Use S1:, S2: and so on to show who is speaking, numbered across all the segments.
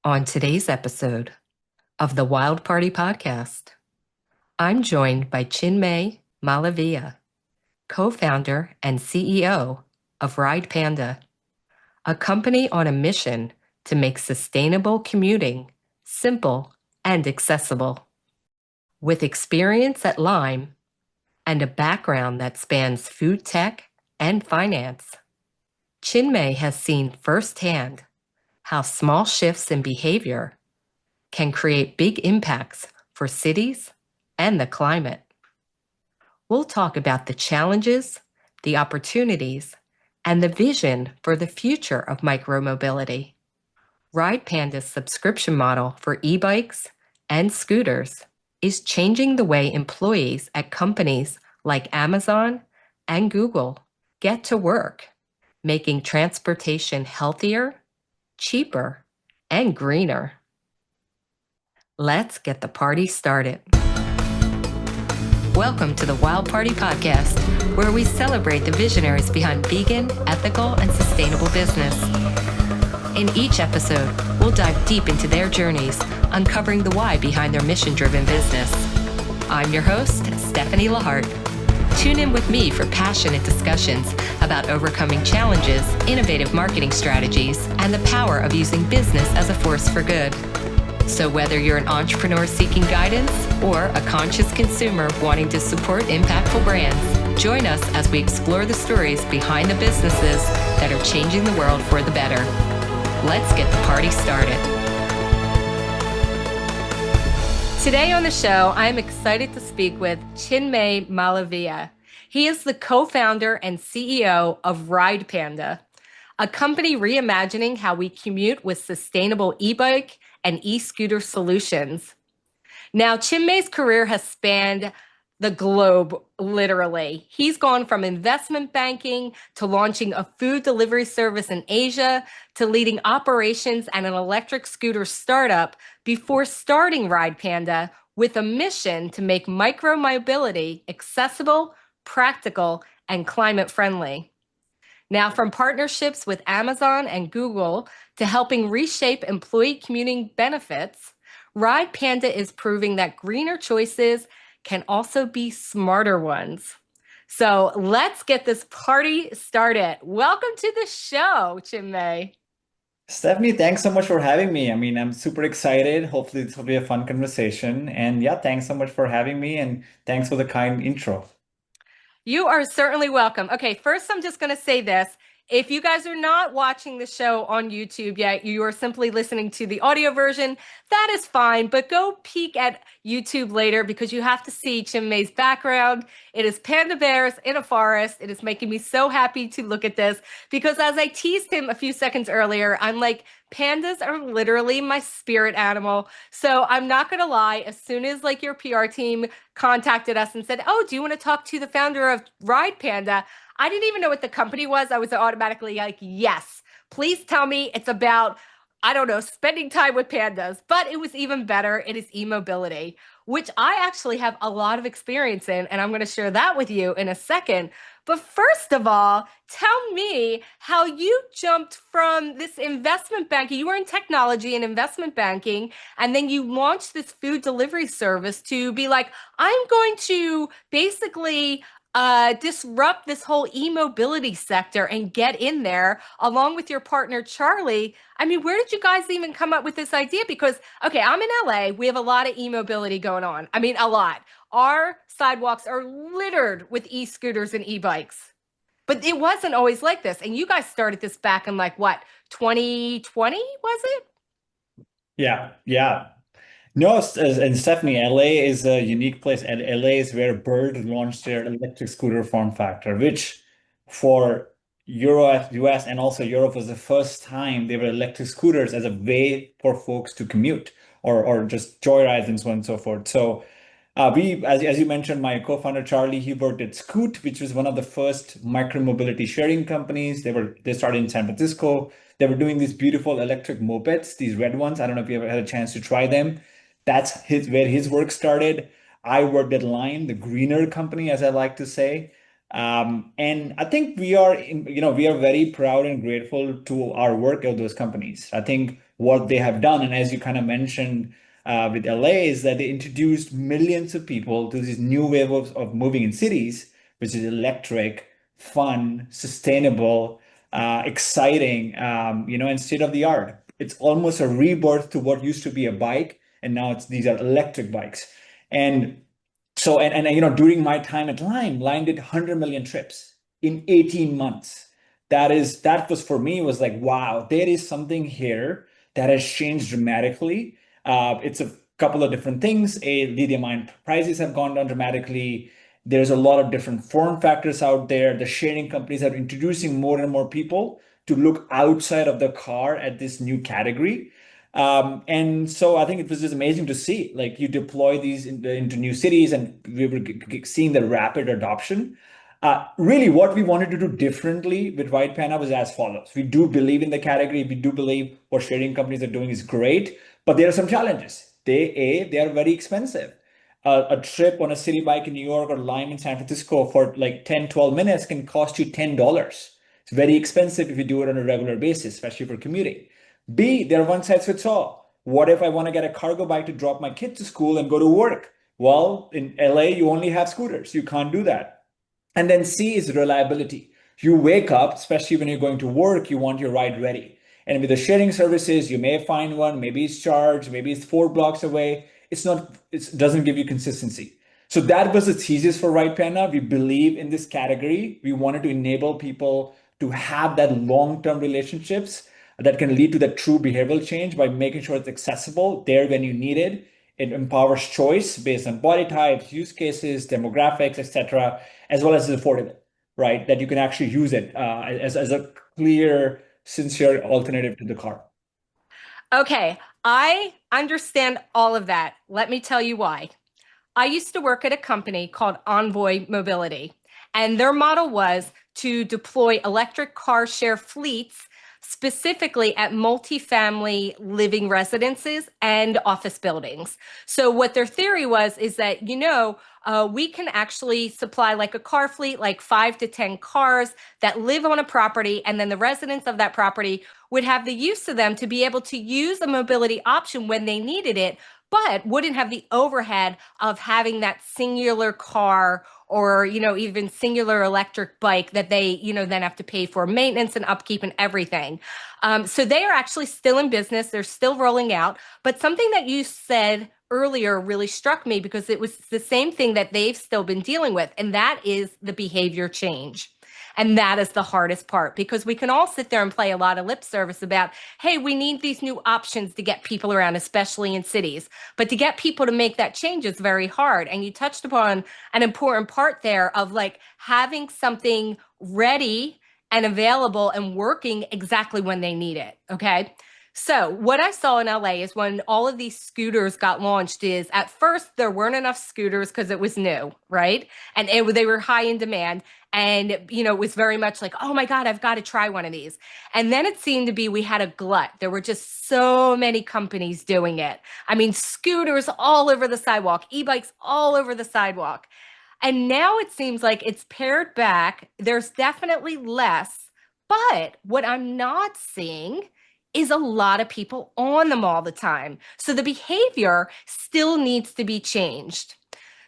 S1: On today's episode of the Wild Party Podcast, I'm joined by Chinmay Malaviya, co-founder and CEO of Ridepanda, a company on a mission to make sustainable commuting simple and accessible. With experience at Lime and a background that spans food tech and finance, Chinmay has seen firsthand how small shifts in behavior can create big impacts for cities and the climate. We'll talk about the challenges, the opportunities, and the vision for the future of micromobility. Ridepanda's subscription model for e-bikes and scooters is changing the way employees at companies like Amazon and Google get to work, making transportation healthier, cheaper, and greener. Let's get the party started. Welcome to the Wild Party Podcast, where we celebrate the visionaries behind vegan, ethical, and sustainable business. In each episode, we'll dive deep into their journeys, uncovering the why behind their mission-driven business. I'm your host, Stephanie Lahart. Tune in with me for passionate discussions about overcoming challenges, innovative marketing strategies, and the power of using business as a force for good. So whether you're an entrepreneur seeking guidance or a conscious consumer wanting to support impactful brands, join us as we explore the stories behind the businesses that are changing the world for the better. Let's get the party started. Today on the show, I'm excited to speak with Chinmay Malaviya. He is the co-founder and CEO of Ridepanda, a company reimagining how we commute with sustainable e-bike and e-scooter solutions. Now, Chinmay's career has spanned the globe, literally. He's gone from investment banking to launching a food delivery service in Asia to leading operations at an electric scooter startup before starting Ridepanda with a mission to make micromobility accessible, practical, and climate friendly. Now, from partnerships with Amazon and Google to helping reshape employee commuting benefits, Ridepanda is proving that greener choices can also be smarter ones. So let's get this party started. Welcome to the show, Chinmay.
S2: Stephanie, thanks so much for having me. I'm super excited. Hopefully, this will be a fun conversation. And yeah, thanks so much for having me and thanks for the kind intro.
S1: You are certainly welcome. Okay, first, I'm just going to say this. If you guys are not watching the show on YouTube yet, you are simply listening to the audio version, that is fine, but go peek at YouTube later because you have to see Chinmay's background. It is panda bears in a forest. It is making me so happy to look at this because as I teased him a few seconds earlier, I'm like, pandas are literally my spirit animal. So I'm not going to lie, as soon as like your PR team contacted us and said, "Oh, do you want to talk to the founder of Ridepanda?" I didn't even know what the company was. I was automatically like, yes, please tell me it's about, I don't know, spending time with pandas. But it was even better. It is e-mobility, which I actually have a lot of experience in. And I'm going to share that with you in a second. But first of all, tell me how you jumped from this investment banking. You were in technology and investment banking, and then you launched this food delivery service to be like, I'm going to basically disrupt this whole e-mobility sector and get in there along with your partner, Charlie. I mean, where did you guys even come up with this idea? Because, okay, I'm in LA. We have a lot of e-mobility going on. I mean, a lot. Our sidewalks are littered with e-scooters and e-bikes. But it wasn't always like this. And you guys started this back in like what, 2020, was it?
S2: Yeah, yeah. No, and Stephanie, LA is a unique place. And LA is where Bird launched their electric scooter form factor, which for Euro, US, and also Europe was the first time they were electric scooters as a way for folks to commute or just joyrides and so on and so forth. So as you mentioned, my co-founder Charlie, he worked at Scoot, which was one of the first micromobility sharing companies. They started in San Francisco. They were doing these beautiful electric mopeds, these red ones. I don't know if you ever had a chance to try them. That's where his work started. I worked at Line, the greener company, as I like to say. And I think we are very proud and grateful to our work of those companies. I think what they have done, and as you kind of mentioned with LA, is that they introduced millions of people to this new wave of moving in cities, which is electric, fun, sustainable, exciting, and state of the art. It's almost a rebirth to what used to be a bike, and now these are electric bikes. And during my time at Lime did 100 million trips in 18 months. That was for me was like, wow, there is something here that has changed dramatically. It's a couple of different things. Lithium-ion prices have gone down dramatically. There's a lot of different form factors out there. The sharing companies are introducing more and more people to look outside of the car at this new category. And so I think it was just amazing to see, like you deploy these into new cities, and we were seeing the rapid adoption. Really, what we wanted to do differently with White Panda was as follows. We do believe in the category. We do believe what sharing companies are doing is great, but there are some challenges. They are very expensive. A trip on a city bike in New York or Lime in San Francisco for like 10, 12 minutes can cost you $10. It's very expensive if you do it on a regular basis, especially for commuting. B, they're one size fits all. What if I want to get a cargo bike to drop my kid to school and go to work? Well, in LA, you only have scooters. You can't do that. And then C is reliability. You wake up, especially when you're going to work, you want your ride ready. And with the sharing services, you may find one, maybe it's charged, maybe it's 4 blocks away. It doesn't give you consistency. So that was the thesis for Ride Panda. We believe in this category. We wanted to enable people to have that long-term relationships that can lead to that true behavioral change by making sure it's accessible there when you need it. It empowers choice based on body types, use cases, demographics, etc., as well as it's affordable, right? That you can actually use it as a clear, sincere alternative to the car.
S1: Okay, I understand all of that. Let me tell you why. I used to work at a company called Envoy Mobility, and their model was to deploy electric car share fleets specifically at multifamily living residences and office buildings. So what their theory was is that, we can actually supply like a car fleet, like 5 to 10 cars that live on a property, and then the residents of that property would have the use of them to be able to use a mobility option when they needed it, but wouldn't have the overhead of having that singular car or even singular electric bike that they then have to pay for maintenance and upkeep and everything. So they are actually still in business, they're still rolling out. But something that you said earlier really struck me, because it was the same thing that they've still been dealing with, and that is the behavior change. And that is the hardest part, because we can all sit there and play a lot of lip service about, hey, we need these new options to get people around, especially in cities. But to get people to make that change is very hard. And you touched upon an important part there of like having something ready and available and working exactly when they need it. Okay. So what I saw in LA is when all of these scooters got launched is at first there weren't enough scooters because it was new, right? And they were high in demand. And, it was very much like, oh my God, I've got to try one of these. And then it seemed to be we had a glut. There were just so many companies doing it. I mean, scooters all over the sidewalk, e-bikes all over the sidewalk. And now it seems like it's pared back. There's definitely less. But what I'm not seeing is a lot of people on them all the time. So the behavior still needs to be changed.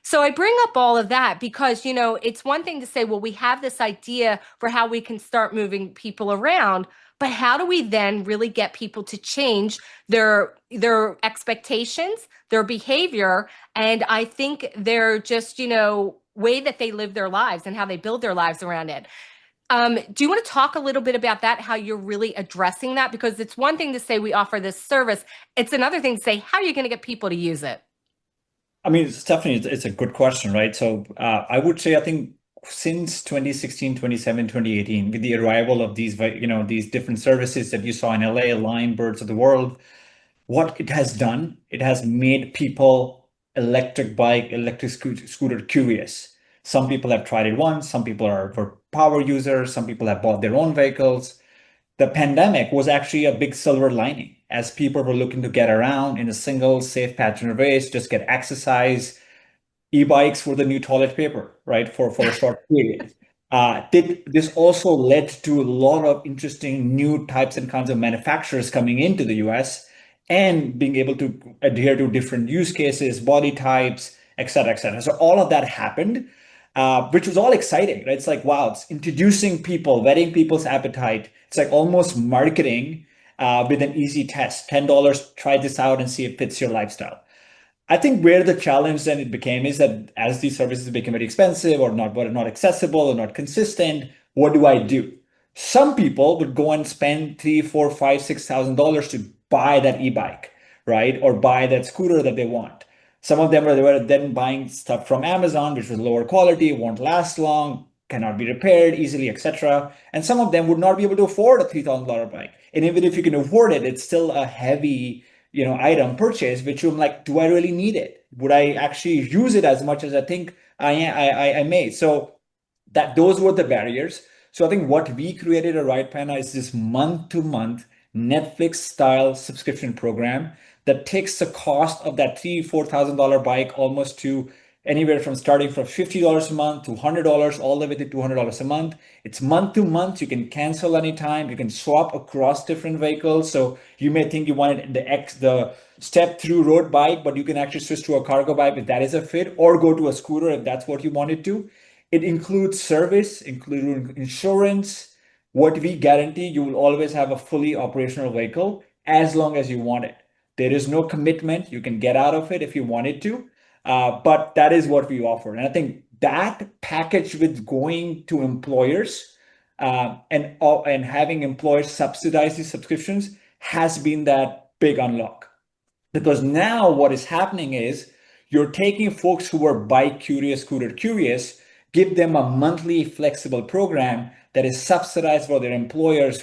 S1: So I bring up all of that because, it's one thing to say, well, we have this idea for how we can start moving people around, but how do we then really get people to change their expectations, their behavior, and I think their just, way that they live their lives and how they build their lives around it. Do you want to talk a little bit about that, how you're really addressing that? Because it's one thing to say we offer this service. It's another thing to say, how are you going to get people to use it?
S2: I mean, Stephanie, it's a good question, right? So I would say, I think since 2016, 2017, 2018, with the arrival of these different services that you saw in LA, Lime, Birds of the World, what it has done, it has made people electric bike, scooter curious. Some people have tried it once, some people are for power users, some people have bought their own vehicles. The pandemic was actually a big silver lining as people were looking to get around in a single safe pattern of race, just get exercise. E-bikes were the new toilet paper, right? For a short period. This also led to a lot of interesting new types and kinds of manufacturers coming into the US and being able to adhere to different use cases, body types, et cetera, et cetera. So all of that happened, which was all exciting, right? It's like, wow, it's introducing people, whetting people's appetite. It's like almost marketing with an easy test. $10, try this out and see if it fits your lifestyle. I think where the challenge then it became is that as these services became very expensive or not accessible or not consistent, what do I do? Some people would go and spend three, four, five, $6,000 to buy that e-bike, right? Or buy that scooter that they want. Some of them were then buying stuff from Amazon, which was lower quality, won't last long, cannot be repaired easily, etc. And some of them would not be able to afford a $3,000 bike. And even if you can afford it, it's still a heavy item purchase, which I'm like, do I really need it? Would I actually use it as much as I think I may? So that those were the barriers. So I think what we created at Ridepanda is this month-to-month Netflix style subscription program that takes the cost of that $3,000-$4,000 bike almost to anywhere from starting from $50 a month to $100 all the way to $200 a month. It's month to month. You can cancel anytime. You can swap across different vehicles. So you may think you wanted the step through road bike, but you can actually switch to a cargo bike if that is a fit, or go to a scooter if that's what you wanted to. It includes service, including insurance. What we guarantee, you will always have a fully operational vehicle as long as you want it. There is no commitment. You can get out of it if you wanted to, but that is what we offer. And I think that package with going to employers and having employers subsidize these subscriptions has been that big unlock. Because now what is happening is you're taking folks who are bike curious, scooter curious, give them a monthly flexible program that is subsidized for employers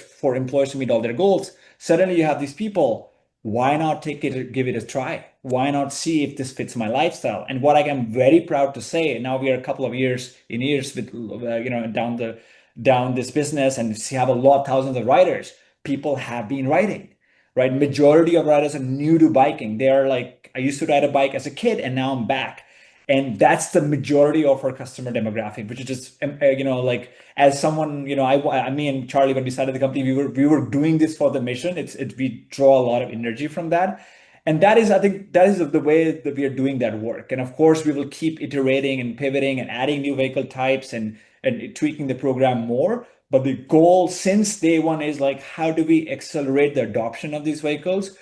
S2: to meet all their goals. Suddenly you have these people. Why not take it, give it a try? Why not see if this fits my lifestyle? And what I am very proud to say, now we are a couple of years with down this business and see have a lot thousands of riders. People have been riding, right? Majority of riders are new to biking. They are like, I used to ride a bike as a kid and now I'm back. And that's the majority of our customer demographic, which is just, like as someone, me and Charlie, when we started the company, we were doing this for the mission. We draw a lot of energy from that. And that is, I think that is the way that we are doing that work. And of course, we will keep iterating and pivoting and adding new vehicle types and tweaking the program more. But the goal since day one is like, how do we accelerate the adoption of these vehicles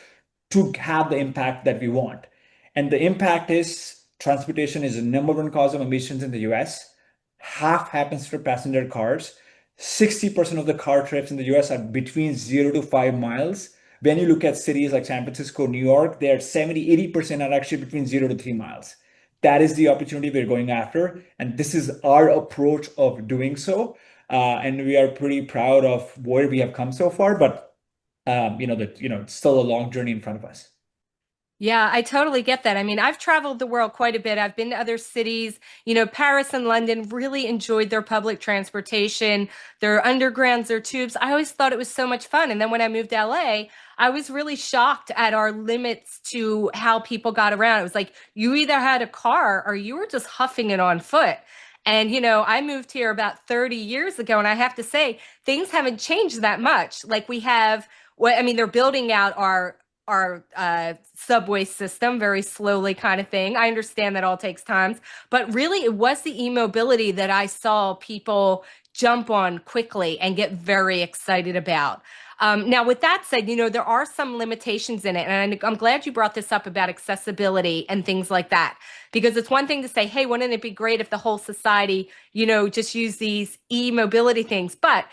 S2: to have the impact that we want? And the impact is transportation is the number one cause of emissions in the US. Half happens for passenger cars. 60% of the car trips in the US are between 0 to 5 miles. When you look at cities like San Francisco, New York, they're 70, 80% are actually between 0 to 3 miles. That is the opportunity we're going after. And this is our approach of doing so. And we are pretty proud of where we have come so far, but it's still a long journey in front of us.
S1: Yeah, I totally get that. I mean, I've traveled the world quite a bit. I've been to other cities, Paris and London, really enjoyed their public transportation, their undergrounds, their tubes. I always thought it was so much fun. And then when I moved to LA, I was really shocked at our limits to how people got around. It was like you either had a car or you were just huffing it on foot. And, I moved here about 30 years ago, and I have to say, things haven't changed that much. Like we have, well, I mean, they're building out our subway system very slowly kind of thing. I understand that all takes time, but really it was the e-mobility that I saw people jump on quickly and get very excited about. Now, with that said, there are some limitations in it. And I'm glad you brought this up about accessibility and things like that, because it's one thing to say, hey, wouldn't it be great if the whole society, just use these e-mobility things? But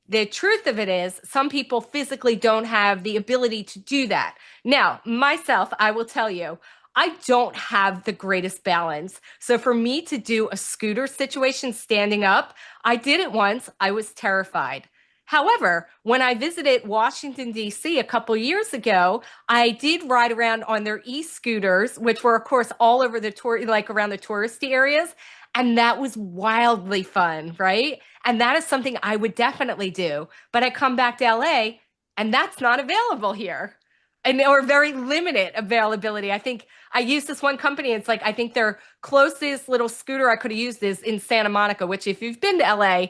S1: the truth of it is, some people physically don't have the ability to do that. Now, myself, I will tell you, I don't have the greatest balance. So for me to do a scooter situation standing up, I did it once. I was terrified. However, when I visited Washington, D.C. a couple years ago, I did ride around on their e-scooters, which were, of course, all over the tour, like around the touristy areas. And that was wildly fun, right? And that is something I would definitely do. But I come back to LA and that's not available here. and or very limited availability. I think I used this one company. It's like I think their closest little scooter I could have used is in Santa Monica, which if you've been to LA,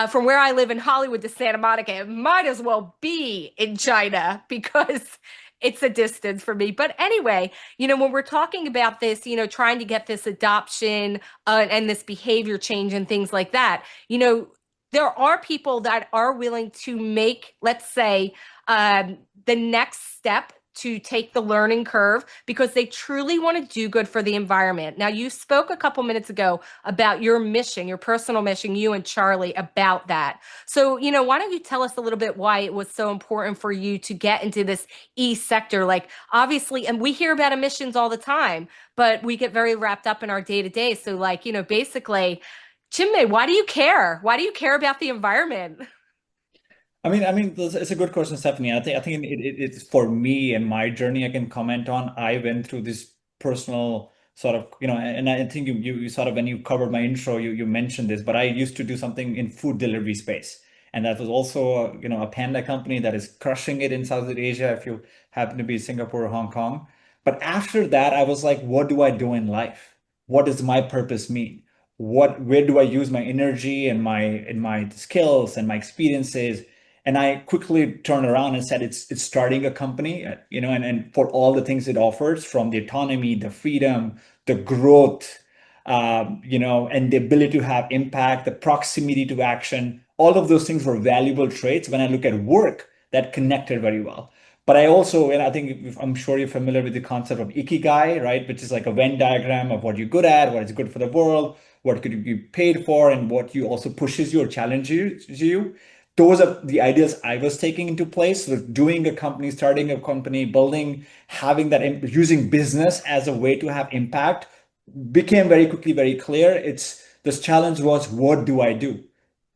S1: from where I live in Hollywood to Santa Monica, it might as well be in China because it's a distance for me. But anyway, when we're talking about this, trying to get this adoption and this behavior change and things like that, there are people that are willing to make, let's say, the next step to take the learning curve because they truly want to do good for the environment. Now, you spoke a couple minutes ago about your mission, your personal mission, you and Charlie, about that. So, why don't you tell us a little bit why it was so important for you to get into this sector? Like, obviously, and we hear about emissions all the time, but we get very wrapped up in our day to day. So, like, basically, Chinmay, why do you care? Why do you care about the environment?
S2: It's a good question, Stephanie. I think it's for me and my journey. I can comment on. I went through this personal sort of, and I think you sort of when you covered my intro, you mentioned this, but I used to do something in food delivery space, and that was also, a panda company that is crushing it in Southeast Asia. If you happen to be Singapore or Hong Kong, but after that, I was like, what do I do in life? What does my purpose mean? Where do I use my energy and my skills and my experiences? And I quickly turned around and said, it's starting a company, and for all the things it offers, from the autonomy, the freedom, the growth, and the ability to have impact, the proximity to action, all of those things were valuable traits when I look at work that connected very well. But I also, and I think I'm sure you're familiar with the concept of ikigai, right? Which is like a Venn diagram of what you're good at, what is good for the world, what could you be paid for, and what you also pushes you or challenges you. Those are the ideas I was taking into place with doing a company, starting a company, building, having that, using business as a way to have impact became very quickly very clear. It's this challenge was, what do I do?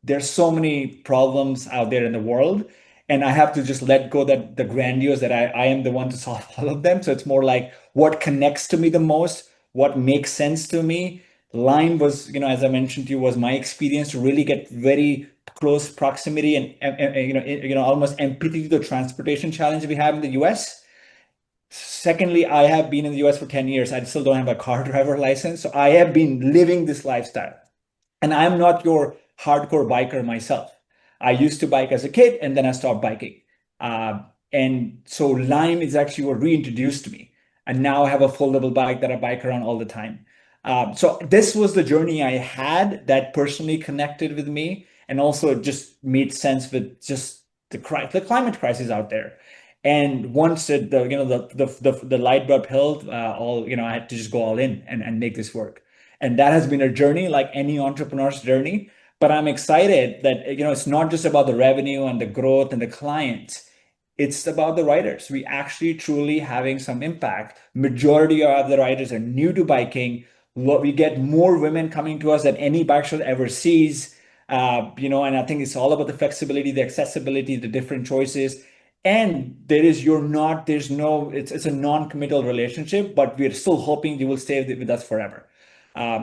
S2: There's so many problems out there in the world, and I have to just let go that the grandiose that I am the one to solve all of them. So it's more like what connects to me the most, what makes sense to me. Lime was, as I mentioned to you, was my experience to really get very close proximity and almost empathy to the transportation challenge we have in the US. Secondly, I have been in the US for 10 years. I still don't have a car driver license. So I have been living this lifestyle. And I'm not your hardcore biker myself. I used to bike as a kid and then I stopped biking. Uh, and so Lime is actually what reintroduced to me. And now I have a foldable bike that I bike around all the time. So this was the journey I had that personally connected with me and also just made sense with just the climate crisis out there. And once the light bulb held, I had to just go all in and make this work. And that has been a journey like any entrepreneur's journey. But I'm excited that, it's not just about the revenue and the growth and the clients. It's about the writers. We actually truly having some impact. Majority of the writers are new to biking. We get more women coming to us than any bike shop ever sees. And I think it's all about the flexibility, the accessibility, the different choices. And it's a non-committal relationship, but we're still hoping you will stay with us forever.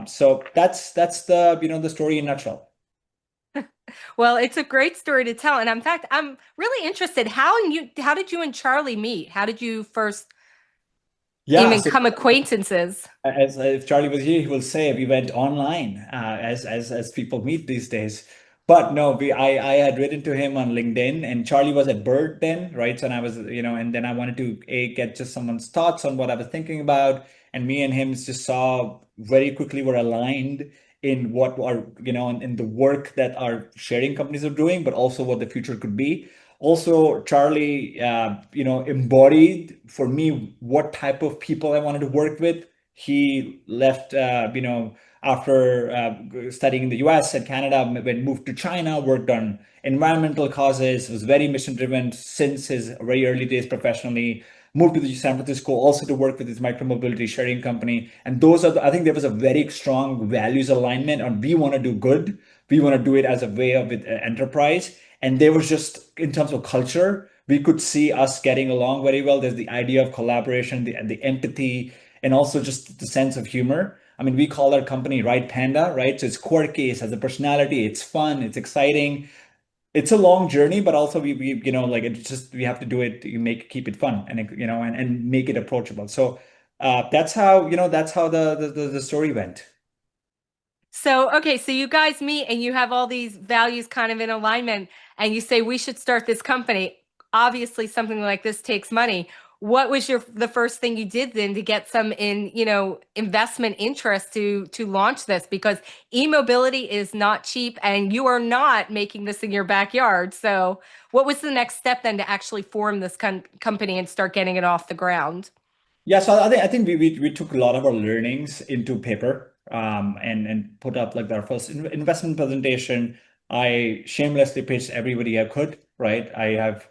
S2: So that's the story in a nutshell.
S1: Well, it's a great story to tell. And in fact, I'm really interested. How did you and Charlie meet? How did you first
S2: Yeah.
S1: even
S2: So
S1: become acquaintances?
S2: as if Charlie was here, he will say we went online, as people meet these days. But no, I had written to him on LinkedIn, and Charlie was at Bird then, right? So and I was, and then I wanted to get just someone's thoughts on what I was thinking about, and me and him just saw very quickly were aligned in what are, in the work that our sharing companies are doing, but also what the future could be. Also, Charlie, embodied for me what type of people I wanted to work with. He left, after studying in the US and Canada, when moved to China, worked on environmental causes, was very mission driven since his very early days professionally. Moved to the San Francisco also to work with his micromobility sharing company. And I think there was a very strong values alignment on we want to do good. We want to do it as a way of enterprise. And there was just, in terms of culture, we could see us getting along very well. There's the idea of collaboration, the empathy, and also just the sense of humor. I mean, we call our company Ride Panda, right? So it's quirky, it has a personality, it's fun, it's exciting. it's a long journey, but also we like it's just we have to do it. You keep it fun and and make it approachable. So that's how that's how the story went.
S1: So, okay, so you guys meet and you have all these values kind of in alignment, and you say we should start this company. Obviously, something like this takes money. What was the first thing you did then to get some investment interest to launch this? Because e-mobility is not cheap and you are not making this in your backyard. So, what was the next step then to actually form this company and start getting it off the ground?
S2: Yeah, so I think we took a lot of our learnings into paper, and put up like our first investment presentation. I shamelessly pitched everybody I could, right? I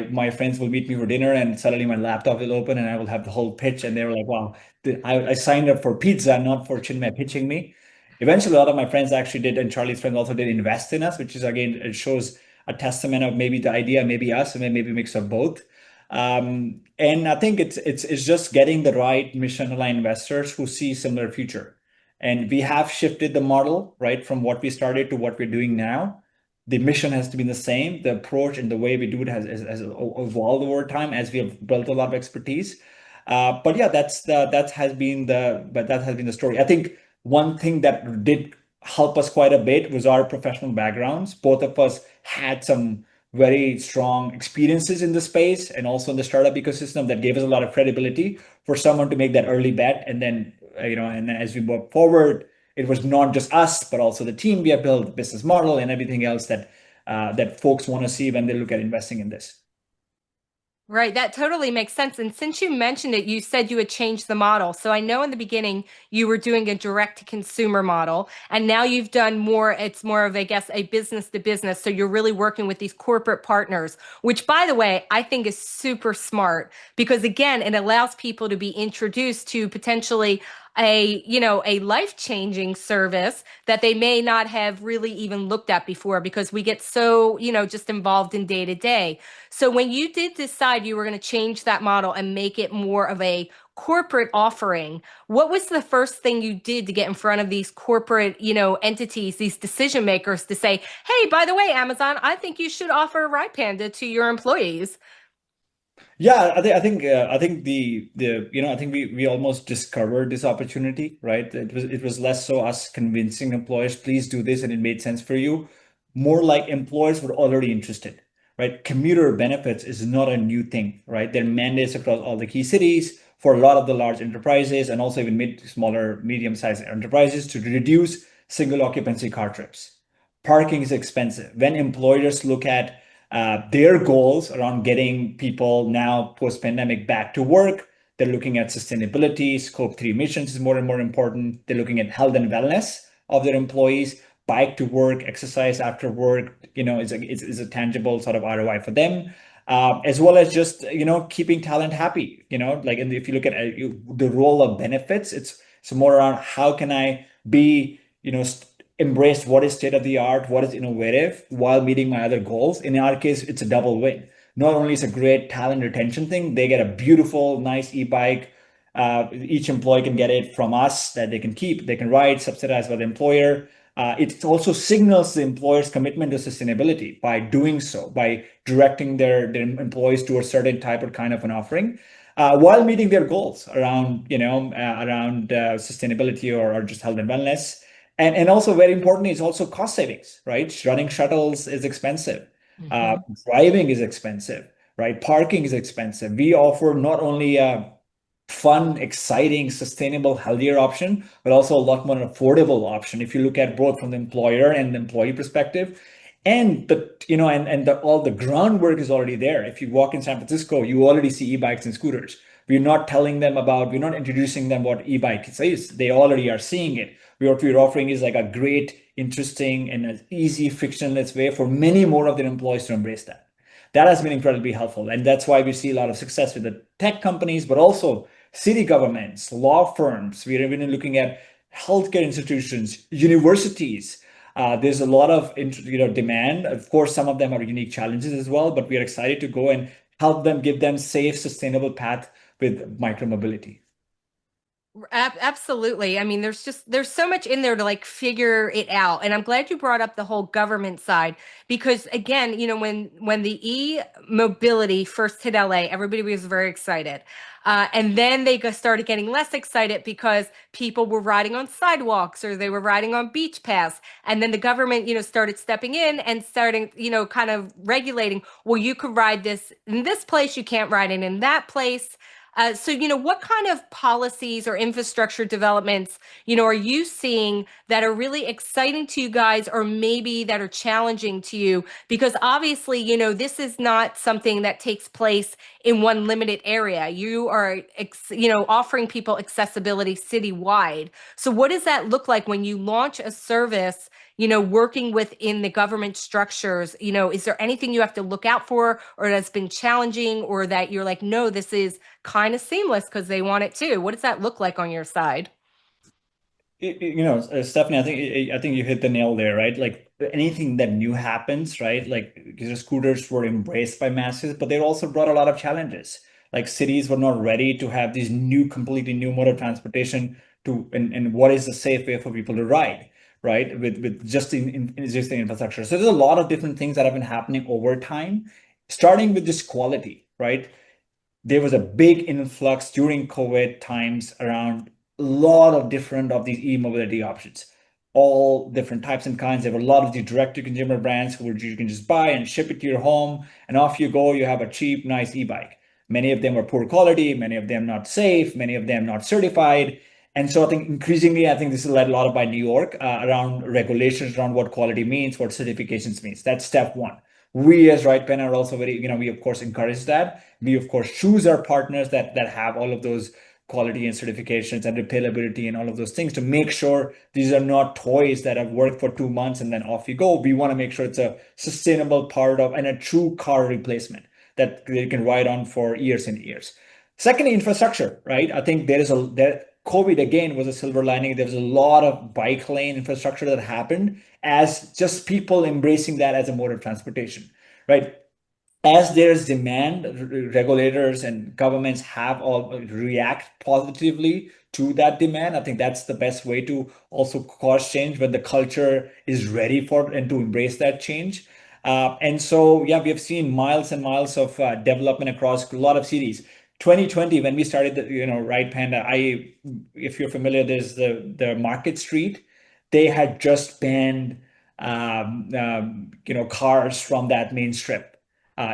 S2: my friends will meet me for dinner, and suddenly my laptop will open and I will have the whole pitch, and they were like, "Wow, I signed up for pizza, not for Chinmay pitching me." Eventually, a lot of my friends actually did, and Charlie's friends also did invest in us, which is again it shows a testament of maybe the idea, maybe us, and maybe a mix of both. And I think it's just getting the right mission aligned investors who see similar future. And we have shifted the model, right, from what we started to what we're doing now. The mission has to be the same. The approach and the way we do it has evolved over time as we have built a lot of expertise. But yeah, that has been the story. I think one thing that did help us quite a bit was our professional backgrounds. Both of us had some very strong experiences in the space and also in the startup ecosystem that gave us a lot of credibility for someone to make that early bet. And then, and then as we move forward, it was not just us, but also the team we have built, business model, and everything else that folks want to see when they look at investing in this.
S1: Right, that totally makes sense. And since you mentioned it, you said you had changed the model. So I know in the beginning you were doing a direct to consumer model, and now you've done more, it's more of, I guess, a business to business. So you're really working with these corporate partners, which, by the way, I think is super smart because, again, it allows people to be introduced to potentially a life-changing service that they may not have really even looked at before because we get so just involved in day to day. So when you did decide you were going to change that model and make it more of a corporate offering, what was the first thing you did to get in front of these corporate, entities, these decision makers to say, "Hey, by the way, Amazon, I think you should offer Ride Panda to your employees"?
S2: Yeah, I think the I think we almost discovered this opportunity, right? It was less so us convincing employers, please do this, and it made sense for you. More like employers were already interested, right? Commuter benefits is not a new thing, right? There are mandates across all the key cities for a lot of the large enterprises and also even smaller, medium-sized enterprises to reduce single occupancy car trips. Parking is expensive. When employers look at their goals around getting people now post-pandemic back to work. They're looking at sustainability, scope 3 emissions is more and more important. They're looking at health and wellness of their employees, bike to work, exercise after work, is a tangible sort of ROI for them. As well as just, keeping talent happy, like if you look at the role of benefits, it's more around how can I be, embrace what is state of the art, what is innovative while meeting my other goals. In our case, it's a double win. Not only is a great talent retention thing, they get a beautiful, nice e-bike. Each employee can get it from us that they can keep, they can ride, subsidized by the employer. It also signals the employer's commitment to sustainability by doing so, by directing their employees to a certain type or kind of an offering, while meeting their goals around, around sustainability or just health and wellness. And also very importantly, it's also cost savings, right? Running shuttles is expensive. Uh,
S1: Mhm.
S2: driving is expensive, right? Parking is expensive. We offer not only a fun, exciting, sustainable, healthier option, but also a lot more affordable option if you look at both from the employer and the employee perspective. And all the groundwork is already there. If you walk in San Francisco, you already see e-bikes and scooters. We're not introducing them what e-bike is. They already are seeing it. What we're offering is like a great, interesting, and an easy, frictionless way for many more of their employees to embrace that. That has been incredibly helpful. And that's why we see a lot of success with the tech companies, but also city governments, law firms. We're even looking at healthcare institutions, universities. There's a lot of demand. Of course, some of them are unique challenges as well, but we are excited to go and help them, give them safe, sustainable path with micromobility.
S1: Absolutely. I mean, there's so much in there to like figure it out. And I'm glad you brought up the whole government side because again, when the e-mobility first hit LA, everybody was very excited. And then started getting less excited because people were riding on sidewalks or they were riding on beach paths. And then the government, started stepping in and starting, kind of regulating, well, you could ride this in this place, you can't ride it in that place. So, what kind of policies or infrastructure developments, are you seeing that are really exciting to you guys, or maybe that are challenging to you? Because obviously, this is not something that takes place in one limited area. You are, offering people accessibility citywide. So, what does that look like when you launch a service? Working within the government structures, is there anything you have to look out for or that's been challenging or that you're like, no, this is kind of seamless because they want it too? What does that look like on your side?
S2: Stephanie, I think you hit the nail there, right? Like anything that new happens, right? Like because the scooters were embraced by masses, but they also brought a lot of challenges. Like cities were not ready to have these completely new mode of transportation and what is the safe way for people to ride, right? With just in existing infrastructure. So there's a lot of different things that have been happening over time, starting with just quality, right? There was a big influx during COVID times around a lot of different of these e-mobility options, all different types and kinds. There were a lot of the direct-to-consumer brands where you can just buy and ship it to your home, and off you go. You have a cheap, nice e-bike. Many of them were poor quality, many of them not safe, many of them not certified. And so I think increasingly, I think this is led a lot by New York around regulations around what quality means, what certifications means. That's step one. We as Pen are also very, we of course encourage that. We of course choose our partners that have all of those quality and certifications and repairability and all of those things to make sure these are not toys that have worked for 2 months and then off you go. We want to make sure it's a sustainable part of and a true car replacement that they can ride on for years and years. Secondly, infrastructure, right? I think there COVID again was a silver lining. There was a lot of bike lane infrastructure that happened as just people embracing that as a mode of transportation, right? As there's demand, regulators and governments have all react positively to that demand. I think that's the best way to also cause change when the culture is ready for and to embrace that change. And so, yeah, we have seen miles and miles of development across a lot of cities. 2020, when we started the, Ride Panda, if you're familiar, there's the Market Street. They had just banned, cars from that main strip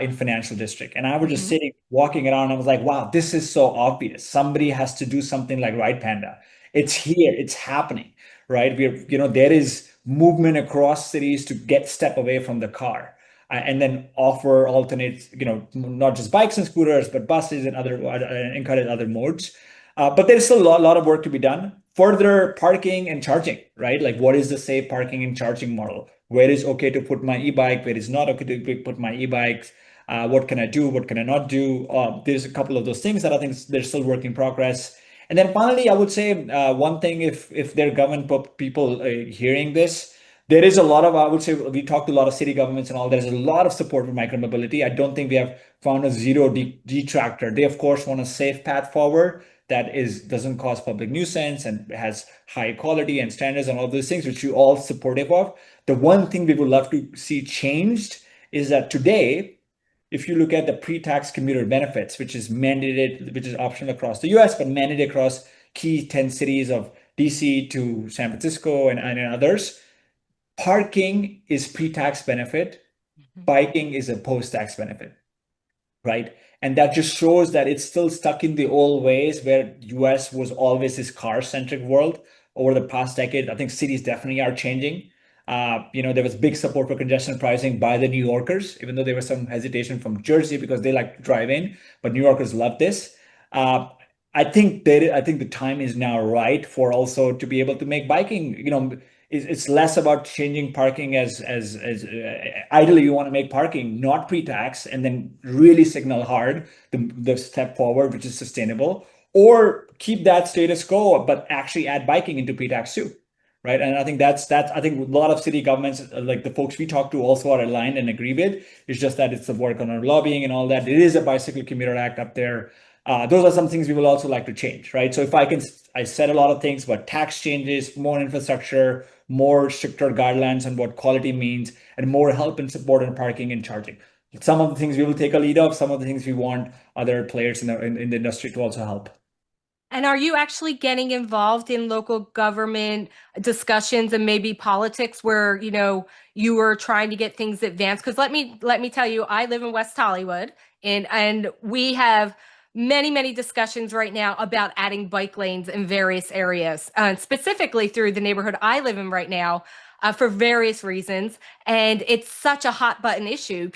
S2: in financial district. And I was just
S1: Mhm.
S2: sitting, walking around. I was like, wow, this is so obvious. Somebody has to do something like Ride Panda. It's here, it's happening, right? There is movement across cities to step away from the car. And then offer alternates, not just bikes and scooters, but buses and encourage other modes. But there's still a lot of work to be done. Further parking and charging, right? Like what is the safe parking and charging model? Where is okay to put my e-bike? Where is not okay to put my e-bikes? What can I do? What can I not do? There's a couple of those things that I think there's still work in progress. And then finally, I would say one thing, if there are government people hearing this, there is a lot of, I would say, we talked to a lot of city governments and all. There's a lot of support for micromobility. I don't think we have found a zero detractor. They, of course, want a safe path forward that doesn't cause public nuisance and has high quality and standards and all those things, which you all supportive of. The one thing we would love to see changed is that today, if you look at the pre-tax commuter benefits, which is mandated, which is optional across the US, but mandated across key 10 cities of DC to San Francisco and others, parking is pre-tax benefit,
S1: Mhm.
S2: biking is a post-tax benefit, right? And that just shows that it's still stuck in the old ways where US was always this car-centric world. Over the past decade, I think cities definitely are changing. There was big support for congestion pricing by the New Yorkers, even though there was some hesitation from Jersey because they like to drive in, but New Yorkers love this. Uh, I think the time is now right for also to be able to make biking, it's less about changing parking as ideally you want to make parking not pre-tax and then really signal hard the step forward, which is sustainable, or keep that status quo but actually add biking into pre-tax too, right? And I think that's I think a lot of city governments, like the folks we talk to, also are aligned and agree with. It's just that it's the work on our lobbying and all that. It is a bicycle commuter act up there. Those are some things we will also like to change, right? So if I can, I said a lot of things, but tax changes, more infrastructure, more stricter guidelines on what quality means, and more help and support in parking and charging. Some of the things we will take a lead of, some of the things we want other players in the industry to also help.
S1: And are you actually getting involved in local government discussions and maybe politics where, you were trying to get things advanced? Because let me tell you, I live in West Hollywood and we have many discussions right now about adding bike lanes in various areas, specifically through the neighborhood I live in right now. For various reasons. And it's such a hot button issue.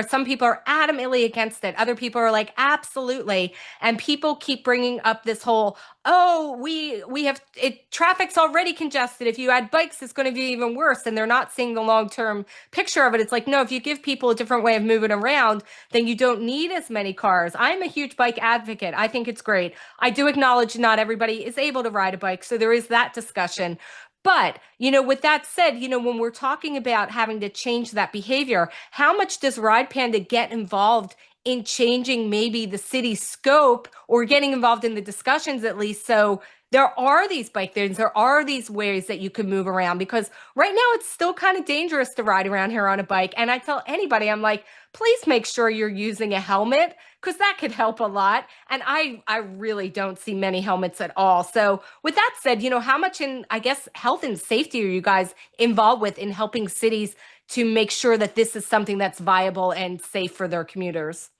S1: Some people are adamantly against it. Other people are like, absolutely. And people keep bringing up this whole, oh, we have it. Traffic's already congested. If you add bikes, it's going to be even worse. And they're not seeing the long term picture of it. It's like, no, if you give people a different way of moving around, then you don't need as many cars. I'm a huge bike advocate. I think it's great. I do acknowledge not everybody is able to ride a bike, so there is that discussion. But, with that said, when we're talking about having to change that behavior, how much does Ride Panda get involved in changing maybe the city's scope or getting involved in the discussions at least? So there are these bike lanes, there are these ways that you can move around because right now it's still kind of dangerous to ride around here on a bike. And I tell anybody, I'm like, please make sure you're using a helmet because that could help a lot. And I really don't see many helmets at all. So with that said, how much in, I guess, health and safety are you guys involved with in helping cities to make sure that this is something that's viable and safe for their commuters?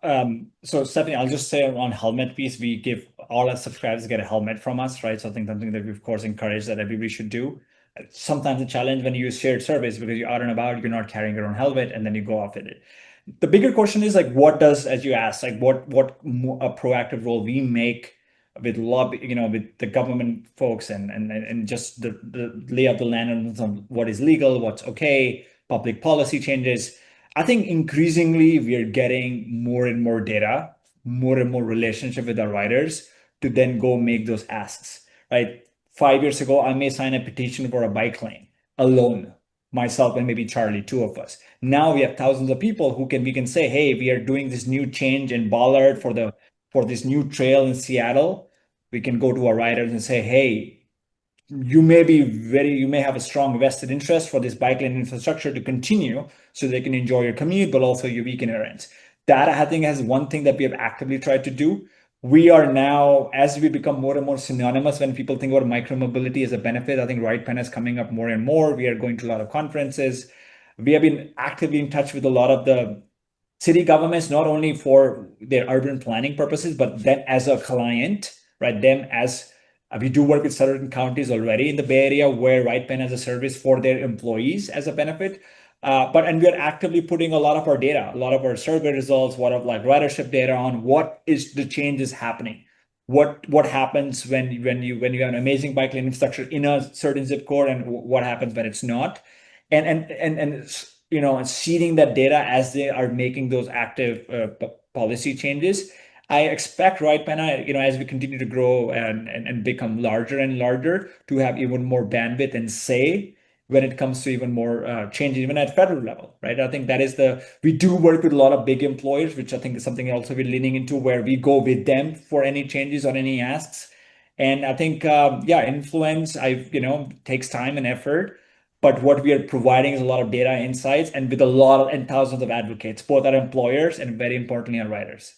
S2: So Stephanie, I'll just say on helmet piece, we give all our subscribers get a helmet from us, right? So I think something that we of course encourage that everybody should do. Sometimes a challenge when you use shared service because you're out and about, you're not carrying your own helmet, and then you go off with it. The bigger question is like, what does, as you asked, like a proactive role we make with lobby, with the government folks and just the lay of the land on what is legal, what's okay, public policy changes. I think increasingly we are getting more and more data, more and more relationship with our riders to then go make those asks, right? 5 years ago, I may sign a petition for a bike lane alone, myself and maybe Charlie, two of us. Now we have thousands of people who we can say, hey, we are doing this new change in Ballard for this new trail in Seattle. We can go to our riders and say, hey, you may have a strong vested interest for this bike lane infrastructure to continue so they can enjoy your commute, but also your weekend errands. That I think is one thing that we have actively tried to do. We are now, as we become more and more synonymous, when people think about micromobility as a benefit, I think Right Pen is coming up more and more. We are going to a lot of conferences. We have been actively in touch with a lot of the city governments, not only for their urban planning purposes, but them as a client, right? Them as we do work with certain counties already in the Bay Area where Right Pen has a service for their employees as a benefit. And we are actively putting a lot of our data, a lot of our survey results, what of like ridership data on what is the changes happening. What happens when you have an amazing bike lane infrastructure in a certain zip code, and what happens when it's not, and seeding that data as they are making those active policy changes. I expect Right Penna, as we continue to grow and become larger and larger, to have even more bandwidth and say when it comes to even more change, even at federal level, right? I think we do work with a lot of big employers, which I think is something also we're leaning into where we go with them for any changes or any asks. And I think, yeah, influence, takes time and effort. But what we are providing is a lot of data insights and with a lot of and thousands of advocates, both our employers and very importantly, our riders.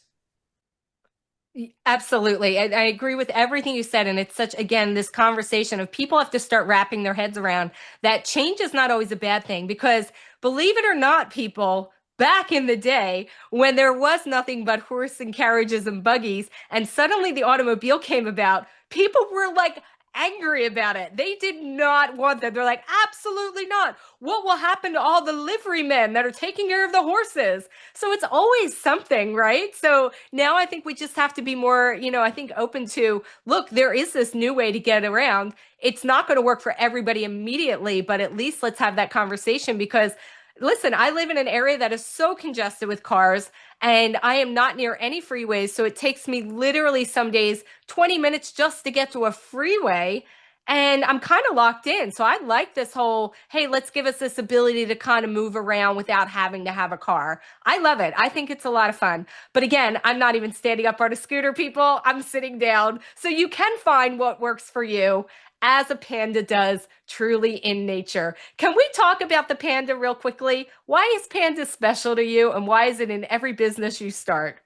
S1: Absolutely. I agree with everything you said. And it's such, again, this conversation of people have to start wrapping their heads around that change is not always a bad thing because believe it or not, people, back in the day when there was nothing but horse and carriages and buggies, and suddenly the automobile came about, people were like angry about it. They did not want that. They're like, absolutely not. What will happen to all the livery men that are taking care of the horses? So it's always something, right? So now I think we just have to be more, I think open to, look, there is this new way to get around. It's not going to work for everybody immediately, but at least let's have that conversation because listen, I live in an area that is so congested with cars and I am not near any freeways. So it takes me literally some days 20 minutes just to get to a freeway. And I'm kind of locked in. So I like this whole, hey, let's give us this ability to kind of move around without having to have a car. I love it. I think it's a lot of fun. But again, I'm not even standing up on a scooter, people. I'm sitting down. So you can find what works for you as a panda does truly in nature. Can we talk about the panda real quickly? Why is panda special to you and why is it in every business you start?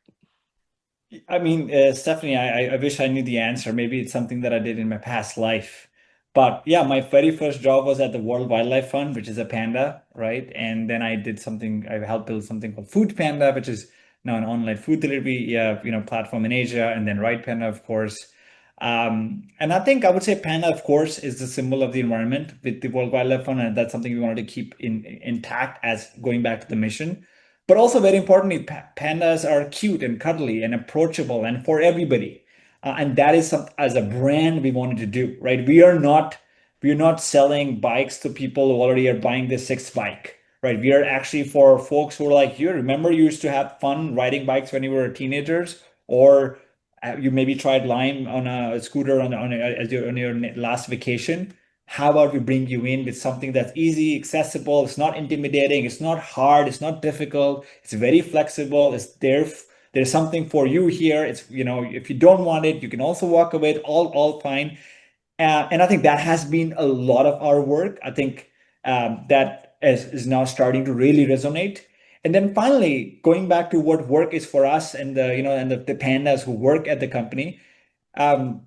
S2: I mean, Stephanie, I wish I knew the answer. Maybe it's something that I did in my past life. But yeah, my very first job was at the World Wildlife Fund, which is a panda, right? And then I did something, I helped build something called Food Panda, which is now an online food delivery, platform in Asia, and then Ride Panda, of course. And I think I would say panda, of course, is the symbol of the environment with the World Wildlife Fund, and that's something we wanted to keep intact as going back to the mission. But also very importantly, pandas are cute and cuddly and approachable and for everybody. And that is some, as a brand we wanted to do, right? We are not selling bikes to people who already are buying the sixth bike, right? We are actually for folks who are like, you remember you used to have fun riding bikes when you were teenagers, or you maybe tried Lime on a scooter on your last vacation. How about we bring you in with something that's easy, accessible, it's not intimidating, it's not hard, it's not difficult, it's very flexible, it's there. There's something for you here. It's, if you don't want it, you can also walk away, all fine. And I think that has been a lot of our work. I think that is now starting to really resonate. And then finally, going back to what work is for us and the pandas who work at the company, um,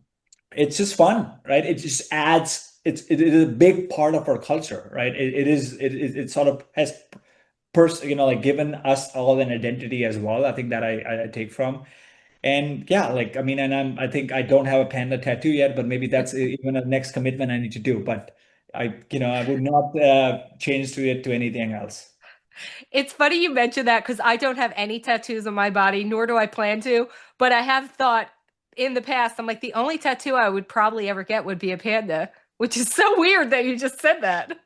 S2: it's just fun, right? It just adds. It is a big part of our culture, right? It sort of has like given us all an identity as well. I think that I take from. And yeah, like I mean, and I think I don't have a panda tattoo yet, but maybe that's even a next commitment I need to do. But I would not change to it to anything else.
S1: It's funny you mentioned that because I don't have any tattoos on my body, nor do I plan to. But I have thought in the past, I'm like, the only tattoo I would probably ever get would be a panda, which is so weird that you just said that.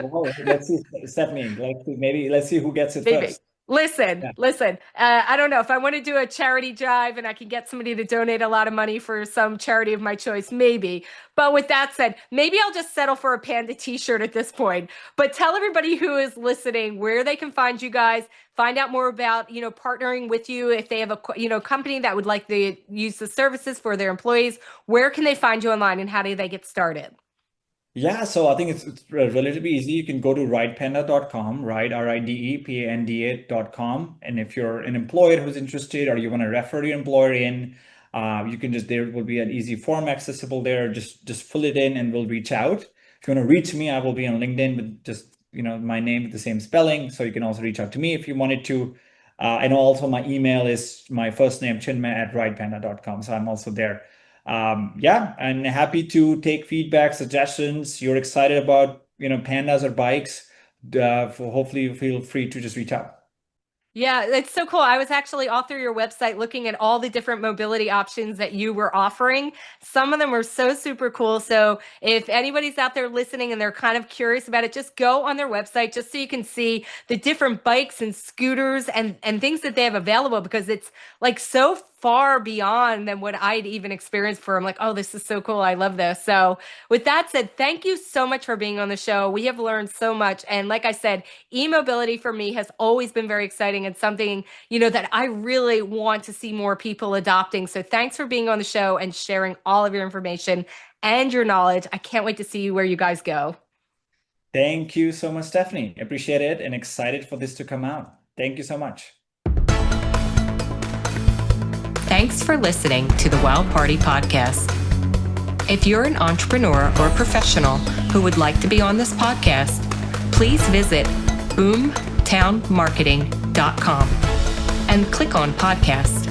S2: Well, let's see, Stephanie. Maybe let's see who gets it
S1: Maybe.
S2: first.
S1: Listen,
S2: Yeah.
S1: listen. I don't know if I want to do a charity drive and I can get somebody to donate a lot of money for some charity of my choice, maybe. But with that said, maybe I'll just settle for a panda t-shirt at this point. But tell everybody who is listening where they can find you guys, find out more about, partnering with you if they have a, company that would like to use the services for their employees. Where can they find you online and how do they get started?
S2: Yeah, so I think it's relatively easy. You can go to ridepanda.com, right? RIDEPANDA.com. And if you're an employer who's interested or you want to refer your employer in, you can there will be an easy form accessible there. Just fill it in and we'll reach out. If you want to reach me, I will be on LinkedIn with just, my name with the same spelling. So you can also reach out to me if you wanted to. And also my email is my first name, Chinmay@ridepanda.com. So I'm also there. Yeah, I'm happy to take feedback, suggestions. You're excited about, pandas or bikes. Hopefully you feel free to just reach out.
S1: Yeah, it's so cool. I was actually all through your website looking at all the different mobility options that you were offering. Some of them were so super cool. So if anybody's out there listening and they're kind of curious about it, just go on their website just so you can see the different bikes and scooters and things that they have available because it's like so far beyond than what I'd even experienced for. I'm like, oh, this is so cool. I love this. So with that said, thank you so much for being on the show. We have learned so much. And like I said, e-mobility for me has always been very exciting and something, that I really want to see more people adopting. So thanks for being on the show and sharing all of your information and your knowledge. I can't wait to see where you guys go.
S2: Thank you so much, Stephanie. Appreciate it and excited for this to come out. Thank you so much.
S1: Thanks for listening to the Wild Party Podcast. If you're an entrepreneur or professional who would like to be on this podcast, please visit boomtownmarketing.com and click on podcast.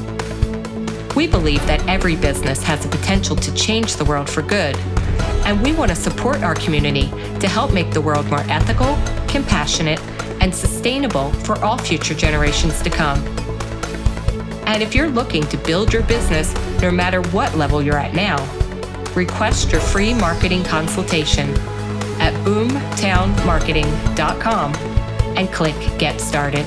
S1: We believe that every business has the potential to change the world for good, and we want to support our community to help make the world more ethical, compassionate, and sustainable for all future generations to come. And if you're looking to build your business, no matter what level you're at now, request your free marketing consultation at boomtownmarketing.com and click Get Started.